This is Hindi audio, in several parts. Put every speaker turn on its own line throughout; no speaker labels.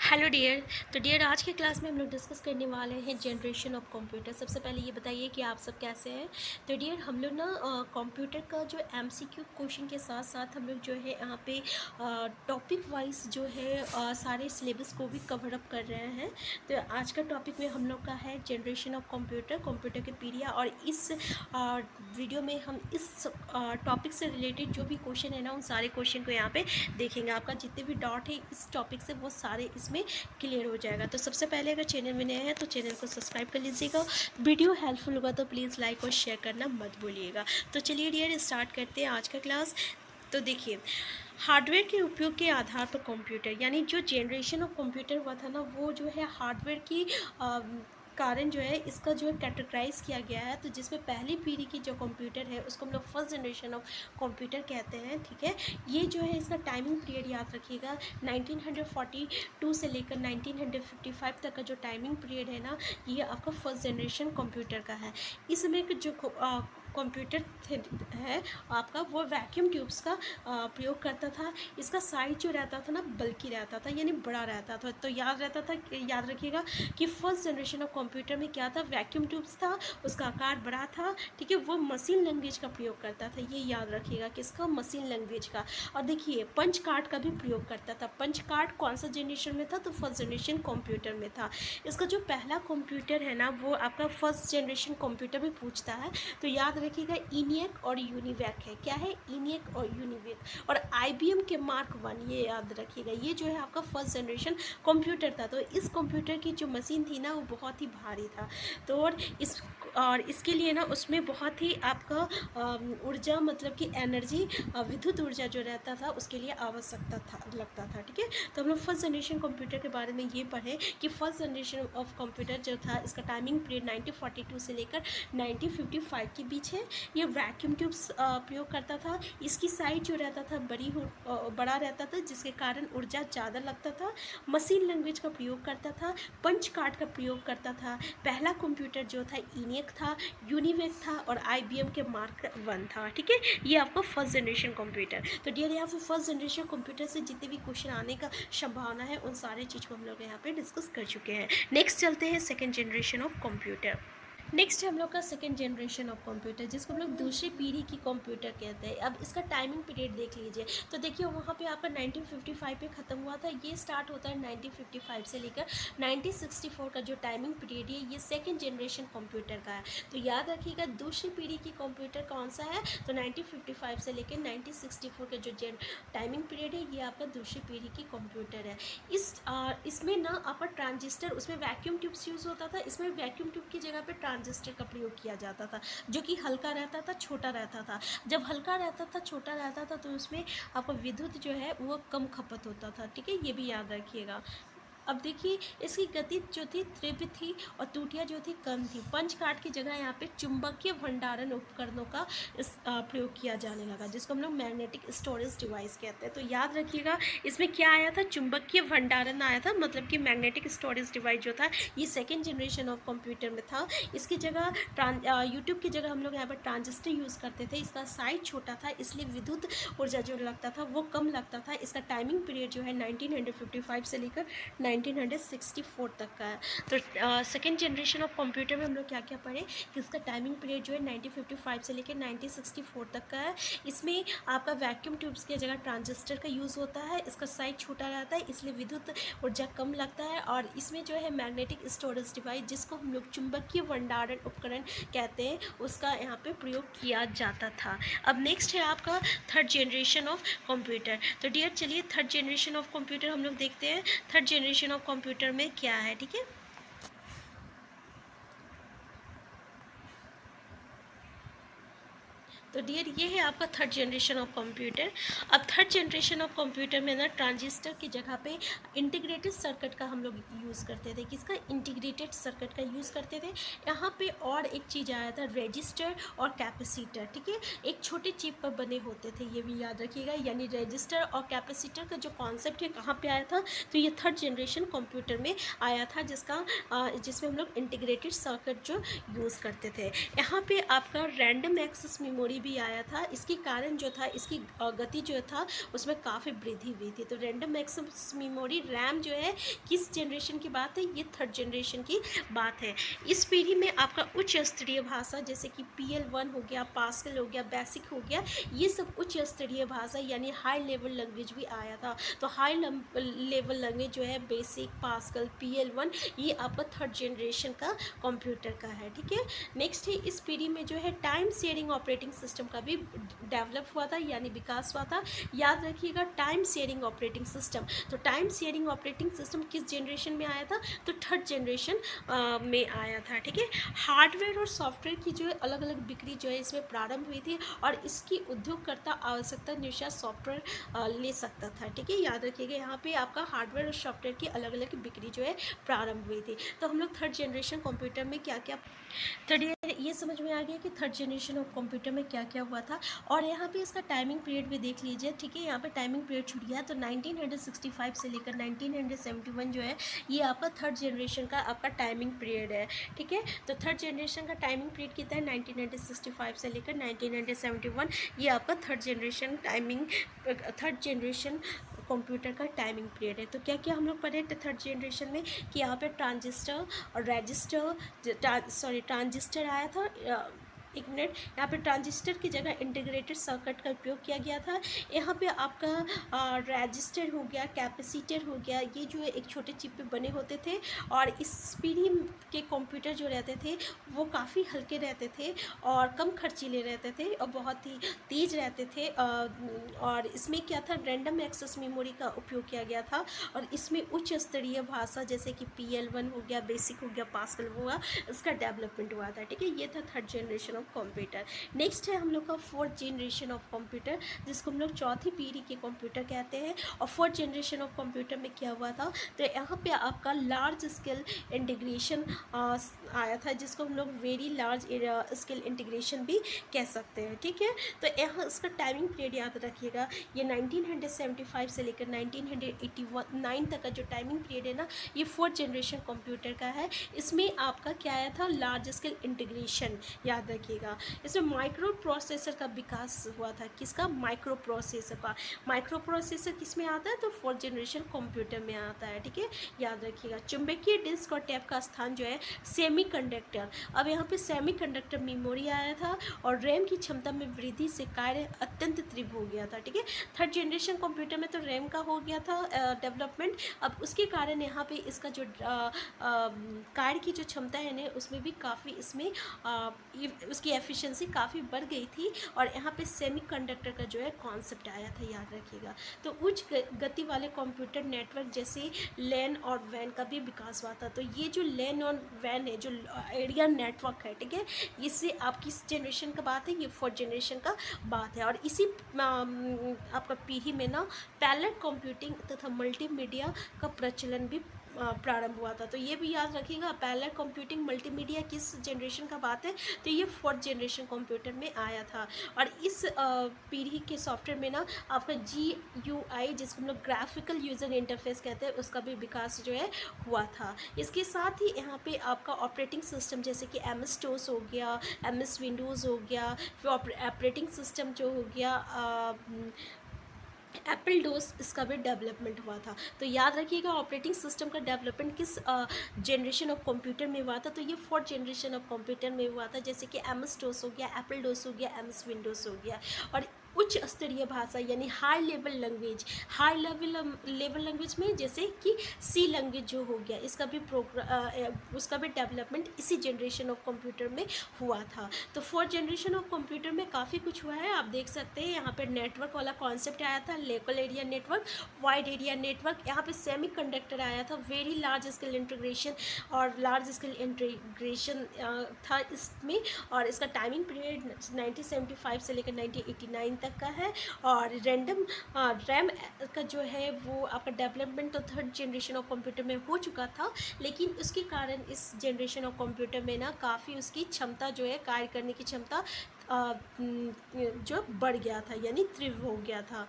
Hello dear. तो डियर, आज के क्लास में हम लोग डिस्कस करने वाले हैं जनरेशन ऑफ कंप्यूटर। सबसे पहले ये बताइए कि आप सब कैसे हैं। तो डियर, हम लोग ना कंप्यूटर का जो एमसीक्यू क्वेश्चन के साथ साथ हम लोग जो है यहाँ पे टॉपिक वाइज जो है सारे सिलेबस को भी कवर अप कर रहे हैं। तो आज का टॉपिक में हम लोग का है जनरेशन ऑफ कंप्यूटर, कंप्यूटर के पीरियड। और इस वीडियो में हम इस टॉपिक से रिलेटेड जो भी क्वेश्चन है ना, उन सारे क्वेश्चन को यहाँ पे देखेंगे। आपका जितने भी डाउट है इस टॉपिक से वो सारे इसमें क्लियर हो जाएगा। तो सबसे पहले अगर चैनल में नए हैं तो चैनल को सब्सक्राइब कर लीजिएगा। वीडियो हेल्पफुल होगा तो प्लीज़ लाइक और शेयर करना मत भूलिएगा। तो चलिए डियर, स्टार्ट करते हैं आज का क्लास। तो देखिए, हार्डवेयर के उपयोग के आधार पर कंप्यूटर, यानी जो जनरेशन ऑफ कंप्यूटर हुआ था ना, वो जो है हार्डवेयर की कारण जो है इसका जो है कैटेगराइज किया गया है। तो जिसमें पहली पीढ़ी की जो कंप्यूटर है उसको हम लोग फर्स्ट जनरेशन ऑफ कंप्यूटर कहते हैं। ठीक है, ये जो है इसका टाइमिंग पीरियड याद रखिएगा, 1942 से लेकर 1955 तक का जो टाइमिंग पीरियड है ना, ये आपका फर्स्ट जनरेशन कंप्यूटर का है। इसमें जो कंप्यूटर है आपका, वो वैक्यूम ट्यूब्स का प्रयोग करता था। इसका साइज जो रहता था ना, बल्कि रहता था, यानी बड़ा रहता था। तो याद रखिएगा कि फर्स्ट जनरेशन ऑफ कंप्यूटर में क्या था, वैक्यूम ट्यूब्स था, उसका आकार बड़ा था। ठीक है, वो मशीन लैंग्वेज का प्रयोग करता था। ये याद रखिएगा, किसका, मशीन लैंग्वेज का। और देखिए, पंच कार्ड का भी प्रयोग करता था। पंच कार्ड कौन सा जनरेशन में था, तो फर्स्ट जनरेशन कंप्यूटर में था। इसका जो पहला कंप्यूटर है ना, वो आपका फर्स्ट जनरेशन कंप्यूटर भी पूछता है। तो याद रखिएगा, इनियक और यूनिवैक है। क्या है, इनियक और यूनिवैक। और आईबीएम के मार्क 1, ये याद रखिएगा, ये जो है आपका फर्स्ट जनरेशन कंप्यूटर था। तो इस कंप्यूटर की जो मशीन थी ना, वो बहुत ही भारी था। तो और इसके लिए ना उसमें बहुत ही आपका ऊर्जा, मतलब कि एनर्जी, विद्युत ऊर्जा जो रहता था उसके लिए आवश्यकता था, लगता था। ठीक है, तो हम लोग फर्स्ट जनरेशन कंप्यूटर के बारे में ये पढ़े कि फर्स्ट जनरेशन ऑफ कंप्यूटर जो था, इसका टाइमिंग पीरियड 1942 से लेकर 1955 के बीच है। ये वैक्यूम ट्यूब्स प्रयोग करता था। इसकी साइज जो रहता था बड़ा रहता था, जिसके कारण ऊर्जा ज़्यादा लगता था। मशीन लैंग्वेज का प्रयोग करता था, पंच कार्ड का प्रयोग करता था। पहला कंप्यूटर जो था इनियक था, यूनिवेक था, और आईबीएम के मार्क 1 था। ठीक है, ये आपको फर्स्ट जनरेशन कंप्यूटर। तो डियर, यहाँ पे फर्स्ट जनरेशन कंप्यूटर से जितने भी क्वेश्चन आने का संभावना है, उन सारे चीज़ को हम लोग यहाँ पे डिस्कस कर चुके हैं। नेक्स्ट चलते हैं second generation of computer. Next है हम लोग का सेकेंड जनरेशन ऑफ कंप्यूटर, जिसको हम लोग दूसरी पीढ़ी की कंप्यूटर कहते हैं। अब इसका टाइमिंग पीरियड देख लीजिए। तो देखिए, वहाँ पे आपका 1955 पे ख़त्म हुआ था। ये स्टार्ट होता है 1955 से लेकर 1964 का जो टाइमिंग पीरियड है, ये सेकेंड जनरेशन कंप्यूटर का है। तो याद रखिएगा, दूसरी पीढ़ी की कंप्यूटर कौन सा है, तो 1955 से लेकर 1964 का जो टाइमिंग पीरियड है, ये आपका दूसरी पीढ़ी की कंप्यूटर है। इसमें ना आपका ट्रांजिस्टर, उसमें वैक्यूम ट्यूब्स यूज़ होता था। इसमें वैक्यूम ट्यूब की जगह पे ट्रांजिस्टर का प्रयोग किया जाता था, जो कि हल्का रहता था, छोटा रहता था। जब हल्का रहता था, छोटा रहता था, तो उसमें आपका विद्युत जो है वो कम खपत होता था। ठीक है, ये भी याद रखिएगा। अब देखिए, इसकी गति जो थी तीव्र थी, और त्रुटियाँ जो थी कम थी। पंच कार्ड की जगह यहाँ पे चुंबकीय भंडारण उपकरणों का प्रयोग किया जाने लगा, जिसको हम लोग मैग्नेटिक स्टोरेज डिवाइस कहते हैं। तो याद रखिएगा, इसमें क्या आया था, चुंबकीय भंडारण आया था, मतलब कि मैग्नेटिक स्टोरेज डिवाइस जो था, ये सेकेंड जनरेशन ऑफ कंप्यूटर में था। इसकी जगह यूट्यूब की जगह हम लोग यहाँ पर ट्रांजिस्टर यूज़ करते थे। इसका साइज छोटा था, इसलिए विद्युत ऊर्जा जो लगता था वो कम लगता था। इसका टाइमिंग पीरियड जो है 1955 से लेकर 1964 तक का है। तो सेकेंड जनरेशन ऑफ कंप्यूटर में हम लोग क्या क्या पढ़े कि इसका टाइमिंग पीरियड जो है 1955 से लेकर 1964 तक का है। इसमें आपका वैक्यूम ट्यूब्स की जगह ट्रांजिस्टर का यूज़ होता है। इसका साइज छोटा रहता है, इसलिए विद्युत ऊर्जा कम लगता है। और इसमें जो है मैग्नेटिक स्टोरेज डिवाइस, जिसको हम लोग चुंबकीय भंडारण उपकरण कहते हैं, उसका यहाँ पे प्रयोग किया जाता था। अब नेक्स्ट है आपका थर्ड जनरेशन ऑफ कंप्यूटर। तो डियर, चलिए थर्ड जनरेशन ऑफ कंप्यूटर हम लोग देखते हैं, थर्ड जनरेशन ऑफ कंप्यूटर में क्या है। ठीक है, तो डियर, ये है आपका थर्ड जनरेशन ऑफ कंप्यूटर। अब थर्ड जनरेशन ऑफ कंप्यूटर में ना ट्रांजिस्टर की जगह पे इंटीग्रेटेड सर्किट का हम लोग यूज़ करते थे। किसका, इंटीग्रेटेड सर्किट का यूज़ करते थे। यहाँ पे और एक चीज़ आया था, रजिस्टर और कैपेसिटर। ठीक है, एक छोटे चिप पर बने होते थे, ये भी याद रखिएगा। यानी रजिस्टर और कैपेसिटर का जो कॉन्सेप्ट है कहाँ पे आया था, तो ये थर्ड जनरेशन कंप्यूटर में आया था, जिसमें हम लोग इंटीग्रेटेड सर्किट जो यूज़ करते थे। यहाँ पे आपका रैंडम एक्सेस मेमोरी जीबी आया था, इसके कारण जो था इसकी गति जो था उसमें काफ़ी वृद्धि हुई थी। तो रैंडम एक्सेस मेमोरी रैम जो है किस जनरेशन की बात है, ये थर्ड जनरेशन की बात है। इस पीढ़ी में आपका उच्च स्तरीय भाषा जैसे कि PL1 हो गया, पास्कल हो गया, बेसिक हो गया, ये सब उच्च स्तरीय भाषा यानी हाई लेवल लैंग्वेज भी आया था। तो हाई लेवल लैंग्वेज जो है बेसिक, पास्कल, PL1, ये आपका थर्ड जनरेशन का कंप्यूटर का है। ठीक है, नेक्स्ट है इस पीढ़ी में जो है टाइम शेयरिंग ऑपरेटिंग सिस्टम का भी डेवलप हुआ था यानी विकास हुआ था। याद रखिएगा, टाइम शेयरिंग ऑपरेटिंग सिस्टम। तो टाइम शेयरिंग ऑपरेटिंग सिस्टम किस जनरेशन में आया था, तो थर्ड जनरेशन में आया था। ठीक है, हार्डवेयर और सॉफ्टवेयर की जो है अलग अलग बिक्री जो है इसमें प्रारंभ हुई थी और इसकी उद्योगकर्ता आवश्यकता अनुसार सॉफ्टवेयर ले सकता था। ठीक है, याद रखिएगा यहाँ पे आपका हार्डवेयर और सॉफ्टवेयर की अलग अलग बिक्री जो है प्रारंभ हुई थी। तो हम लोग थर्ड जनरेशन कंप्यूटर में क्या क्या, थर्ड ये समझ में आ गया कि थर्ड जनरेशन ऑफ कंप्यूटर में क्या क्या हुआ था। और यहाँ पे इसका टाइमिंग पीरियड भी देख लीजिए। ठीक है, यहाँ पे टाइमिंग पीरियड छूट गया। तो 1965 से लेकर 1971 जो है ये आपका थर्ड जनरेशन का आपका टाइमिंग पीरियड है। ठीक है, तो थर्ड जनरेशन का टाइमिंग पीरियड कितना है, 1965 से लेकर 1971, ये आपका थर्ड जनरेशन कंप्यूटर का टाइमिंग पीरियड है। तो क्या क्या हम लोग पढ़े थर्ड जनरेशन में कि यहाँ पे ट्रांजिस्टर और ट्रांजिस्टर आया था। एक मिनट, यहाँ पे ट्रांजिस्टर की जगह इंटीग्रेटेड सर्किट का उपयोग किया गया था। यहाँ पे आपका रजिस्टर हो गया, कैपेसिटर हो गया, ये जो है एक छोटे चिप पे बने होते थे। और इस पीढ़ी के कंप्यूटर जो रहते थे वो काफ़ी हल्के रहते थे और कम खर्चीले रहते थे और बहुत ही तेज़ रहते थे। और इसमें क्या था, रैंडम एक्सेस मेमोरी का उपयोग किया गया था। और इसमें उच्च स्तरीय भाषा जैसे कि PL1 हो गया, बेसिक हो गया, पास्कल हुआ, इसका डेवलपमेंट हुआ था। ठीक है, ये था third generation of computer. Next है हम लोग का फोर्थ जनरेशन ऑफ कंप्यूटर, जिसको हम लोग चौथी पीढ़ी के कंप्यूटर कहते हैं। और फोर्थ जनरेशन ऑफ कंप्यूटर में क्या हुआ था, तो यहाँ पे आपका लार्ज स्केल इंटीग्रेशन आया था, जिसको हम लोग वेरी लार्ज स्केल इंटीग्रेशन भी कह सकते हैं। ठीक है, तो यहाँ इसका टाइमिंग पीरियड याद रखिएगा, ये 1975 से लेकर 1989 तक का जो टाइमिंग पीरियड है ना, ये फोर्थ जनरेशन कंप्यूटर का है। इसमें आपका क्या आया था, लार्ज स्केल इंटीग्रेशन, याद रखिएगा। इसमें माइक्रो प्रोसेसर का विकास हुआ था। किसका, माइक्रो प्रोसेसर का। माइक्रो प्रोसेसर किस में आता है, तो फोर्थ जनरेशन कंप्यूटर में आता है। ठीक है, याद रखिएगा। चुंबकीय डिस्क और टैप का स्थान जो है सेमीकंडक्टर। अब यहाँ पे सेमीकंडक्टर मेमोरी आया था और रैम की क्षमता में वृद्धि से कार्य अत्यंत तीव्र हो गया था। ठीक है, थर्ड जनरेशन कंप्यूटर में तो रैम का हो गया था डेवलपमेंट। अब उसके कारण यहाँ पे इसका जो कार्य की जो क्षमता है ना, उसमें भी काफ़ी इसमें उसकी एफिशिएंसी काफ़ी बढ़ गई थी। और यहाँ पे सेमीकंडक्टर का जो है कॉन्सेप्ट आया था, याद रखिएगा। तो उच्च गति वाले कंप्यूटर नेटवर्क जैसे लैन और वैन का भी विकास हुआ था। तो ये जो लैन और वैन है, जो एरिया नेटवर्क है, ठीक है, इससे आप किस जनरेशन का बात है, ये फोर्थ जनरेशन का बात है। और इसी आपका पीढ़ी में ना पैरेलल कंप्यूटिंग तथा मल्टीमीडिया का प्रचलन भी प्रारंभ हुआ था। तो ये भी याद रखिएगा, पैरेलल कंप्यूटिंग मल्टीमीडिया किस जनरेशन का बात है, तो ये फोर्थ जनरेशन कंप्यूटर में आया था। और इस पीढ़ी के सॉफ्टवेयर में ना आपका GUI, जिसको हम लोग ग्राफिकल यूज़र इंटरफेस कहते हैं, उसका भी विकास जो है हुआ था। इसके साथ ही यहाँ पे आपका ऑपरेटिंग सिस्टम जैसे कि MS DOS हो गया, MS विंडोज़ हो गया, फिर ऑपरेटिंग सिस्टम जो हो गया एप्पल डोस, इसका भी डेवलपमेंट हुआ था। तो याद रखिएगा, ऑपरेटिंग सिस्टम का डेवलपमेंट किस जनरेशन ऑफ कंप्यूटर में हुआ था, तो ये फोर्थ जनरेशन ऑफ कंप्यूटर में हुआ था। जैसे कि MS DOS हो गया, एप्पल डोस हो गया, MS विंडोज़ हो गया। और उच्च स्तरीय भाषा यानी हाई लेवल लैंग्वेज में जैसे कि C लैंग्वेज जो हो गया, इसका भी उसका भी डेवलपमेंट इसी जनरेशन ऑफ कंप्यूटर में हुआ था। तो फोर्थ जनरेशन ऑफ कंप्यूटर में काफ़ी कुछ हुआ है, आप देख सकते हैं। यहाँ पे नेटवर्क वाला कॉन्सेप्ट आया था, local area network, wide area network. यहाँ पे सेमीकंडक्टर आया था, वेरी लार्ज स्केल इंटीग्रेशन और लार्ज स्केल इंटीग्रेशन था इसमें। और इसका टाइमिंग पीरियड 1975 से लेकर 1989 तक का है। और रैम का जो है वो आपका डेवलपमेंट तो थर्ड जनरेशन ऑफ कंप्यूटर में हो चुका था, लेकिन उसके कारण इस जनरेशन ऑफ कंप्यूटर में ना काफ़ी उसकी क्षमता जो है, कार्य करने की क्षमता जो बढ़ गया था, यानी तीव्र हो गया था।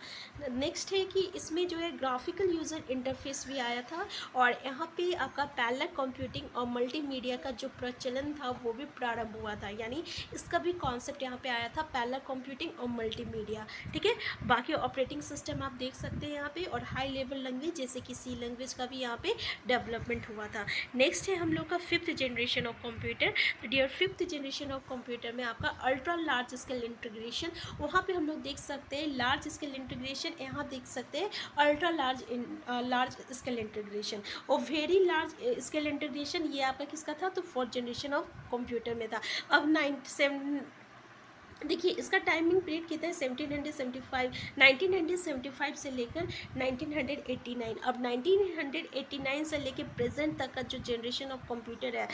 नेक्स्ट है कि इसमें जो है ग्राफिकल यूज़र इंटरफेस भी आया था, और यहाँ पे आपका पैरेलल कंप्यूटिंग और मल्टीमीडिया का जो प्रचलन था वो भी प्रारंभ हुआ था, यानी इसका भी कॉन्सेप्ट यहाँ पे आया था, पैरेलल कंप्यूटिंग और मल्टीमीडिया। ठीक है, बाकी ऑपरेटिंग सिस्टम आप देख सकते हैं यहाँ पे, और हाई लेवल लैंग्वेज जैसे कि सी लैंग्वेज का भी यहाँ पे डेवलपमेंट हुआ था। नेक्स्ट है हम लोग का फिफ्थ जनरेशन ऑफ कंप्यूटर। तो dear fifth generation of computer में आपका अल्ट्रा लार्ज स्केल इंटीग्रेशन, वहाँ पे हम लोग देख सकते हैं लार्ज स्केल इंटीग्रेशन, यहाँ देख सकते हैं अल्ट्रा लार्ज स्केल इंटीग्रेशन और वेरी लार्ज स्केल इंटीग्रेशन, ये आपका किसका था, तो फोर्थ जनरेशन ऑफ कंप्यूटर में था। अब 97 देखिए इसका टाइमिंग पीरियड कितना है, 1975 से लेकर 1989। अब 1989 से लेकर प्रेजेंट तक का जो जनरेशन ऑफ कंप्यूटर है,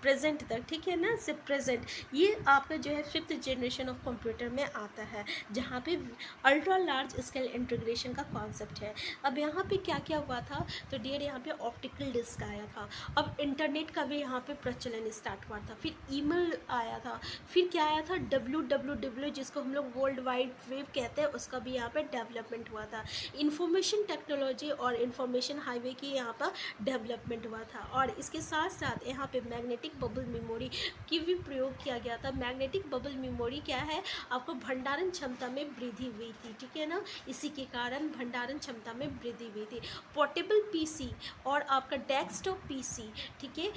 प्रेजेंट तक, ठीक है ना, सिर्फ प्रेजेंट, ये आपका जो है फिफ्थ जनरेशन ऑफ कंप्यूटर में आता है, जहाँ पे अल्ट्रा लार्ज स्केल इंटीग्रेशन का कॉन्सेप्ट है। अब यहाँ पे क्या क्या हुआ था, तो डियर यहाँ पे ऑप्टिकल डिस्क आया था, अब इंटरनेट का भी यहाँ पे प्रचलन स्टार्ट हुआ था, फिर ईमेल आया था, फिर क्या आया था, WWW जिसको हम लोग वर्ल्ड वाइड वेब कहते हैं, उसका भी यहाँ पे डेवलपमेंट हुआ था। इंफॉर्मेशन टेक्नोलॉजी और इंफॉर्मेशन हाईवे की यहाँ पर डेवलपमेंट हुआ था, और इसके साथ साथ यहाँ पे मैग्नेटिक बबल मेमोरी की भी प्रयोग किया गया था। मैग्नेटिक बबल मेमोरी क्या है, आपको भंडारण क्षमता में वृद्धि हुई थी, ठीक है ना, इसी के कारण भंडारण क्षमता में वृद्धि हुई थी। पोर्टेबल पीसी और आपका डेस्कटॉप पीसी, ठीक है,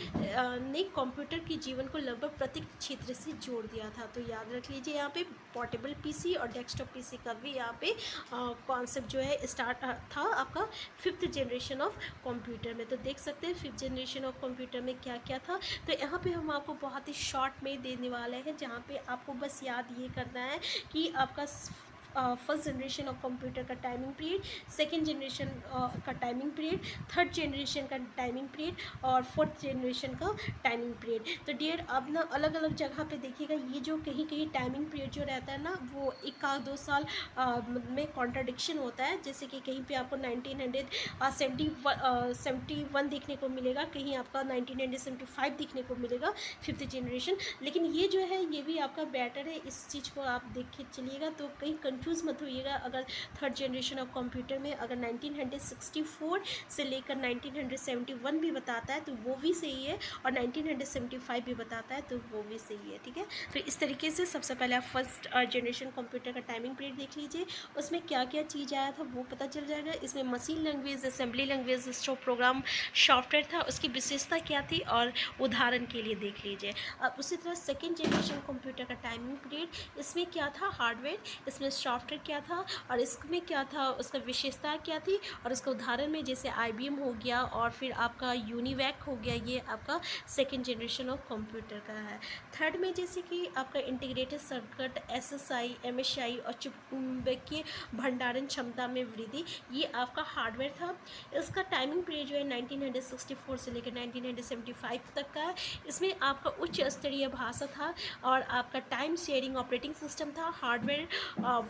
ने कंप्यूटर के जीवन को लगभग प्रति क्षेत्र से जोड़ दिया था। तो याद रख लीजिए यहाँ पे पोर्टेबल पीसी और डेस्कटॉप पीसी का भी यहाँ पे कॉन्सेप्ट जो है स्टार्ट था आपका फिफ्थ जनरेशन ऑफ कंप्यूटर में। तो देख सकते हैं फिफ्थ जनरेशन ऑफ कंप्यूटर में क्या क्या था। तो यहाँ पे हम आपको बहुत ही शॉर्ट में देने वाले हैं, जहाँ पे आपको बस याद ये करना है कि आपका फर्स्ट जनरेशन ऑफ कंप्यूटर का टाइमिंग पीरियड, सेकेंड जनरेशन का टाइमिंग पीरियड, थर्ड जनरेशन का टाइमिंग पीरियड और फोर्थ जनरेशन का टाइमिंग पीरियड। तो डियर अब ना अलग अलग जगह पे देखिएगा, ये जो कहीं कहीं टाइमिंग पीरियड जो रहता है ना, वो 1-2 साल में कॉन्ट्राडिक्शन होता है, जैसे कि कहीं पे आपको 1971 देखने को मिलेगा, कहीं आपका 1975 देखने को मिलेगा फिफ्थ जनरेशन। लेकिन ये जो है ये भी आपका बेटर है, इस चीज़ को आप देख के चलिएगा, तो कहीं कंफ्यूज मत होइएगा। अगर थर्ड जनरेशन ऑफ कंप्यूटर में अगर 1964 से लेकर 1971 भी बताता है तो वो भी सही है, और 1975 भी बताता है तो वो भी सही है, ठीक है। फिर इस तरीके से सबसे पहले आप फर्स्ट जनरेशन कंप्यूटर का टाइमिंग पीरियड देख लीजिए, उसमें क्या क्या चीज़ आया था वो पता चल जाएगा। इसमें machine language, assembly language, stop program software था, उसकी विशेषता क्या थी, और उदाहरण के लिए देख लीजिए। अब उसी तरह सेकेंड जनरेशन कंप्यूटर का टाइमिंग पीरियड, इसमें क्या था, हार्डवेयर, इसमें सॉफ्टवेयर क्या था, और इसमें क्या था, उसका विशेषता क्या थी, और उसका उदाहरण में जैसे IBM हो गया, और फिर आपका यूनिवैक हो गया, ये आपका सेकेंड जनरेशन ऑफ कंप्यूटर का है। थर्ड में जैसे कि आपका इंटीग्रेटेड सर्किट, SSI, MSI और चुंबकीय भंडारण क्षमता में वृद्धि, ये आपका हार्डवेयर था। इसका टाइमिंग पीरियड जो है 1964 से लेकर 1975 तक का है। इसमें आपका उच्च स्तरीय भाषा था, और आपका टाइम शेयरिंग ऑपरेटिंग सिस्टम था। हार्डवेयर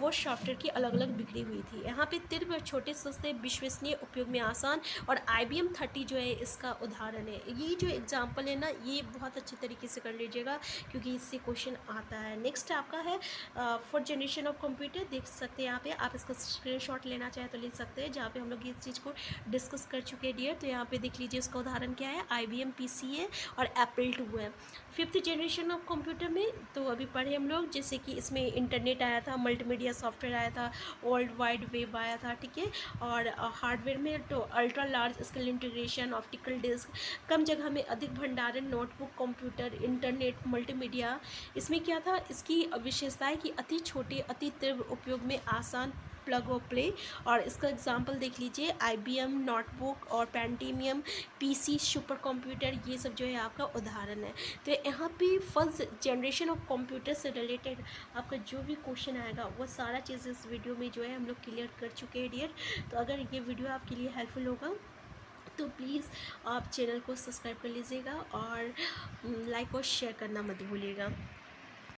वो सॉफ्टवेयर की अलग अलग बिक्री हुई थी। यहाँ पे तीव्र, छोटे, सस्ते, विश्वसनीय, उपयोग में आसान, और IBM 30 जो है इसका उदाहरण है। ये जो एग्जाम्पल है ना, ये बहुत अच्छे तरीके से कर लीजिएगा, क्योंकि इससे क्वेश्चन आता है। नेक्स्ट आपका है फोर्थ जनरेशन ऑफ कंप्यूटर, देख सकते हैं यहाँ पे, आप इसका स्क्रीनशॉट लेना चाहें तो ले सकते हैं, जहाँ पे हम लोग इस चीज़ को डिस्कस कर चुके हैं डियर। तो यहाँ पे देख लीजिए उसका उदाहरण क्या है, IBM PC है और एप्पल 2 है। फिफ्थ जनरेशन ऑफ कंप्यूटर में तो अभी पढ़े हम लोग, जैसे कि इसमें इंटरनेट आया था, मल्टीमीडिया सॉफ्टवेयर आया था, वर्ल्ड वाइड वेब आया था, ठीक है, और हार्डवेयर में तो ultra large scale integration, optical disc, कम जगह में अधिक भंडारण, नोटबुक, कंप्यूटर, इंटरनेट, मल्टीमीडिया। इसमें क्या था, इसकी विशेषताएं कि अति छोटे, अति तीव्र, उपयोग में आसान, प्लग और प्ले। और इसका एग्जांपल देख लीजिए, IBM नोटबुक और पेंटियम PC सुपर कंप्यूटर, ये सब जो है आपका उदाहरण है। तो यहाँ पे फर्स्ट जनरेशन ऑफ कंप्यूटर से रिलेटेड आपका जो भी क्वेश्चन आएगा वो सारा चीज़ इस वीडियो में जो है हम लोग क्लियर कर चुके हैं डियर। तो अगर ये वीडियो आपके लिए हेल्पफुल होगा तो प्लीज़ आप चैनल को सब्सक्राइब कर लीजिएगा, और लाइक और शेयर करना मत भूलिएगा।